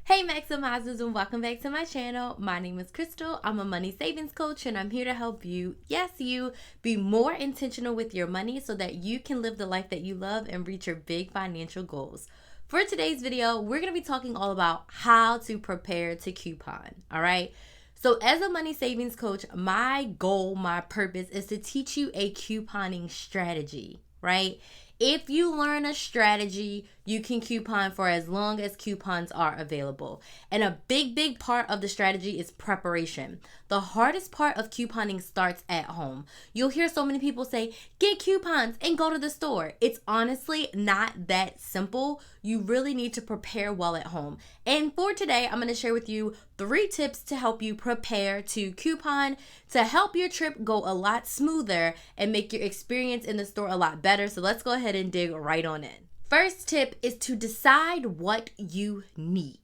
Hey Maximizers, and welcome back to my channel. My name is Crystal. I'm a money savings coach and I'm here to help you, yes you, be more intentional with your money so that you can live the life that you love and reach your big financial goals. For today's video, we're going to be talking all about how to prepare to coupon, all right? So as a money savings coach, my goal, my purpose is to teach you a couponing strategy, right? If you learn a strategy, you can coupon for as long as coupons are available. And a big part of the strategy is preparation. The hardest part of couponing starts at home. You'll hear so many people say, get coupons and go to the store. It's honestly not that simple. You really need to prepare well at home. And for today, I'm going to share with you 3 tips to help you prepare to coupon, to help your trip go a lot smoother and make your experience in the store a lot better. So let's go ahead and dig right on in. First tip is to decide what you need.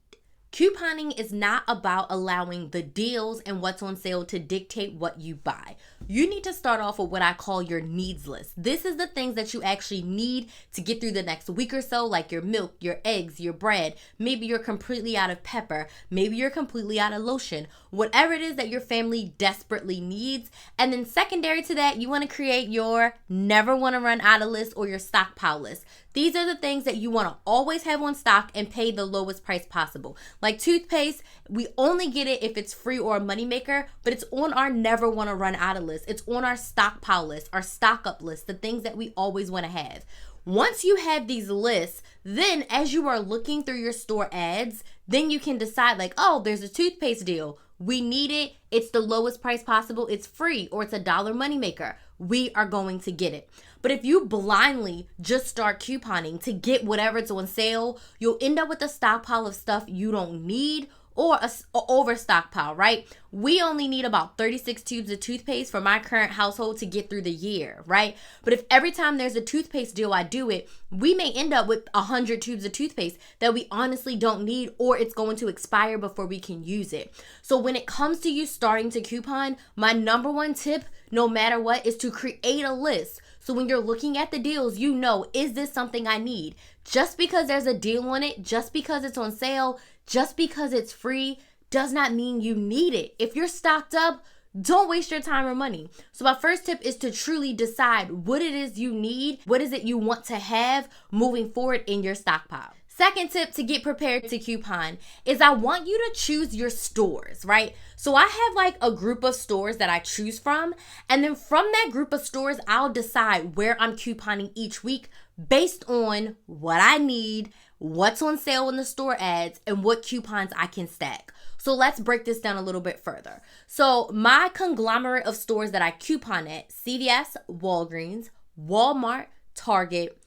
Couponing is not about allowing the deals and what's on sale to dictate what you buy. You need to start off with what I call your needs list. This is the things that you actually need to get through the next week or so, like your milk, your eggs, your bread. Maybe you're completely out of pepper. Maybe you're completely out of lotion. Whatever it is that your family desperately needs. And then secondary to that, you want to create your never want to run out of list or your stockpile list. These are the things that you want to always have on stock and pay the lowest price possible. Like toothpaste, we only get it if it's free or a moneymaker, but it's on our never want to run out of list. It's on our stockpile list, our stock up list, the things that we always want to have. Once you have these lists, then as you are looking through your store ads, then you can decide like, oh, there's a toothpaste deal. We need it. It's the lowest price possible. It's free or it's $1 moneymaker. We are going to get it. But if you blindly just start couponing to get whatever's on sale, you'll end up with a stockpile of stuff you don't need or a over stockpile, right? We only need about 36 tubes of toothpaste for my current household to get through the year, right? But if every time there's a toothpaste deal I do it, we may end up with 100 tubes of toothpaste that we honestly don't need or it's going to expire before we can use it. So when it comes to you starting to coupon, my number one tip, no matter what, is to create a list. So when you're looking at the deals, you know, is this something I need? Just because there's a deal on it, just because it's on sale, just because it's free, does not mean you need it. If you're stocked up, don't waste your time or money. So my first tip is to truly decide what it is you need, what is it you want to have moving forward in your stockpile. Second tip to get prepared to coupon is I want you to choose your stores, right? So I have like a group of stores that I choose from, and then from that group of stores, I'll decide where I'm couponing each week based on what I need, what's on sale in the store ads, and what coupons I can stack. So let's break this down a little bit further. So my conglomerate of stores that I coupon at, CVS, Walgreens, Walmart, Target,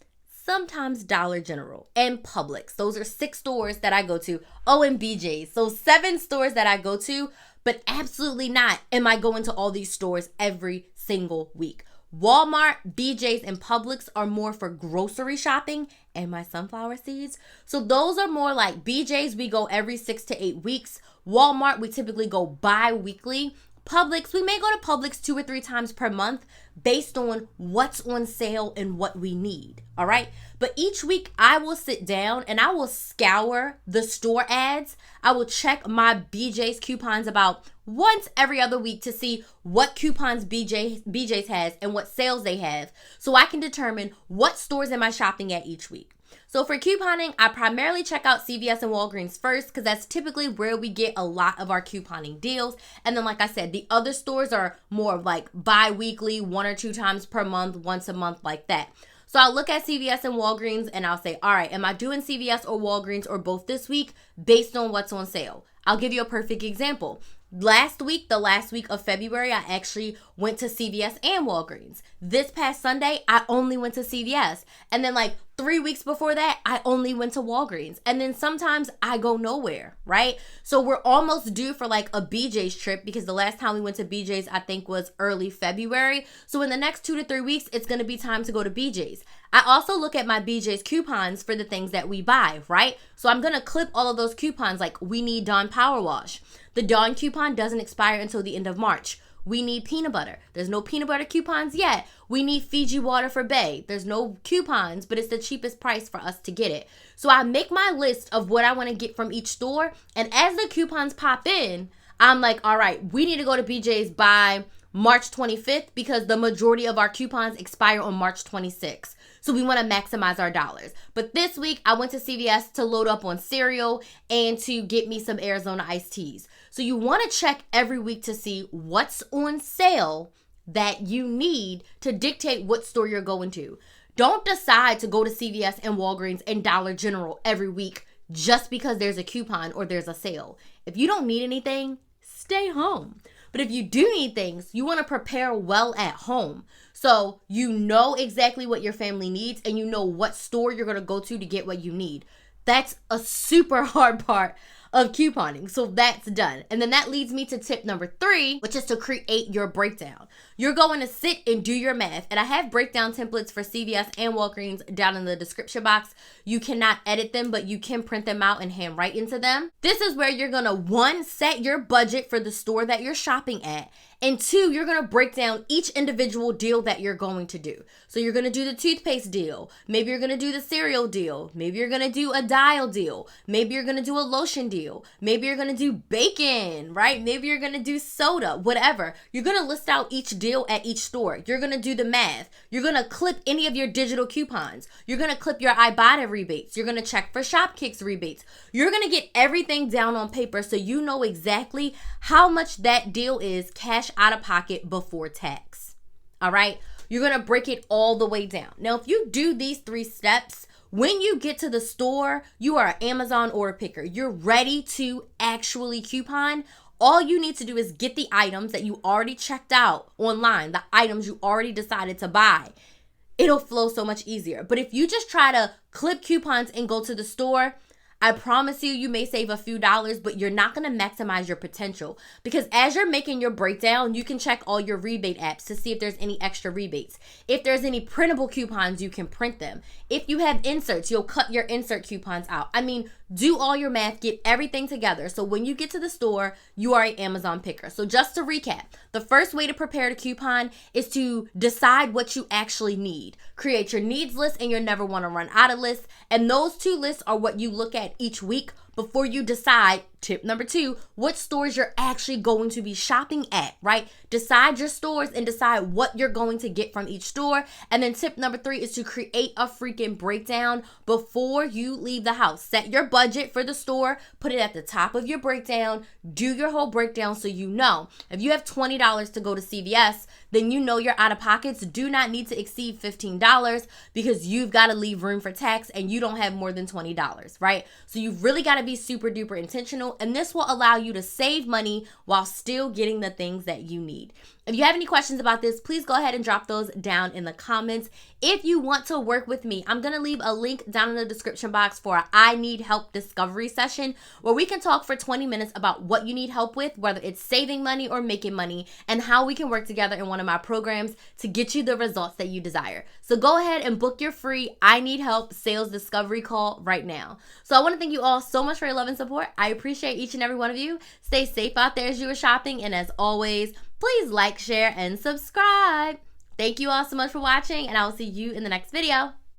sometimes Dollar General, and Publix. Those are 6 stores that I go to. Oh, and BJ's. So 7 stores that I go to, but absolutely not am I going to all these stores every single week. Walmart, BJ's, and Publix are more for grocery shopping and my sunflower seeds. So those are more like BJ's, we go every 6 to 8 weeks. Walmart, we typically go bi-weekly. Publix, we may go to Publix 2 or 3 times per month based on what's on sale and what we need, all right? But each week I will sit down and I will scour the store ads. I will check my BJ's coupons about once every other week to see what coupons BJ's has and what sales they have so I can determine what stores am I shopping at each week. So for couponing, I primarily check out CVS and Walgreens first because that's typically where we get a lot of our couponing deals. And then like I said, the other stores are more like bi-weekly, 1 or 2 times per month, once a month, like that. So I'll look at CVS and Walgreens and I'll say, all right, am I doing CVS or Walgreens or both this week based on what's on sale? I'll give you a perfect example. Last week, the last week of February, I actually went to CVS and Walgreens. This past Sunday, I only went to CVS. And then like 3 weeks before that, I only went to Walgreens. And then sometimes I go nowhere, right? So we're almost due for like a BJ's trip because the last time we went to BJ's, I think was early February. So in the next 2 to 3 weeks, it's going to be time to go to BJ's. I also look at my BJ's coupons for the things that we buy, right? So I'm going to clip all of those coupons like we need Dawn Power Wash. The Dawn coupon doesn't expire until the end of March. We need peanut butter. There's no peanut butter coupons yet. We need Fiji water for Bay. There's no coupons, but it's the cheapest price for us to get it. So I make my list of what I want to get from each store. And as the coupons pop in, I'm like, all right, we need to go to BJ's by March 25th because the majority of our coupons expire on March 26th. So we want to maximize our dollars. But this week, I went to CVS to load up on cereal and to get me some Arizona iced teas. So you want to check every week to see what's on sale that you need to dictate what store you're going to. Don't decide to go to CVS and Walgreens and Dollar General every week just because there's a coupon or there's a sale. If you don't need anything, stay home. But if you do need things, you want to prepare well at home. So you know exactly what your family needs and you know what store you're going to go to get what you need. That's a super hard part of couponing. So that's done. And then that leads me to tip number 3, which is to create your breakdown. You're going to sit and do your math. And I have breakdown templates for CVS and Walgreens down in the description box. You cannot edit them, but you can print them out and handwrite into them. This is where you're going to, 1, set your budget for the store that you're shopping at. And 2, you're going to break down each individual deal that you're going to do. So you're going to do the toothpaste deal. Maybe you're going to do the cereal deal. Maybe you're going to do a dial deal. Maybe you're going to do a lotion deal. Maybe you're going to do bacon, right? Maybe you're going to do soda, whatever. You're going to list out each deal at each store. You're going to do the math. You're going to clip any of your digital coupons. You're going to clip your Ibotta rebates. You're going to check for Shopkicks rebates. You're going to get everything down on paper so you know exactly how much that deal is cash out of pocket before tax. All right? You're going to break it all the way down. Now, if you do these 3 steps, when you get to the store, you are an Amazon order picker. You're ready to actually coupon. All you need to do is get the items that you already checked out online, the items you already decided to buy. It'll flow so much easier. But if you just try to clip coupons and go to the store, I promise you, you may save a few dollars, but you're not going to maximize your potential because as you're making your breakdown, you can check all your rebate apps to see if there's any extra rebates. If there's any printable coupons, you can print them. If you have inserts, you'll cut your insert coupons out. I mean, do all your math, get everything together. So when you get to the store, you are an Amazon picker. So just to recap, the first way to prepare to coupon is to decide what you actually need. Create your needs list and you'll never want to run out of lists. And those 2 lists are what you look at each week before you decide, tip number 2, what stores you're actually going to be shopping at, right? Decide your stores and decide what you're going to get from each store. And then tip number 3 is to create a freaking breakdown before you leave the house. Set your budget for the store, put it at the top of your breakdown, do your whole breakdown so you know. If you have $20 to go to CVS, then you know your out-of-pockets do not need to exceed $15 because you've got to leave room for tax and you don't have more than $20, right? So you've really got to be super duper intentional, and this will allow you to save money while still getting the things that you need. If you have any questions about this, please go ahead and drop those down in the comments. If you want to work with me, I'm going to leave a link down in the description box for a I Need Help discovery session where we can talk for 20 minutes about what you need help with, whether it's saving money or making money, and how we can work together in one of my programs to get you the results that you desire. So go ahead and book your free I Need Help sales discovery call right now. So I want to thank you all so much for your love and support. I appreciate each and every one of you. Stay safe out there as you are shopping, and as always, please like, share, and subscribe. Thank you all so much for watching, and I will see you in the next video.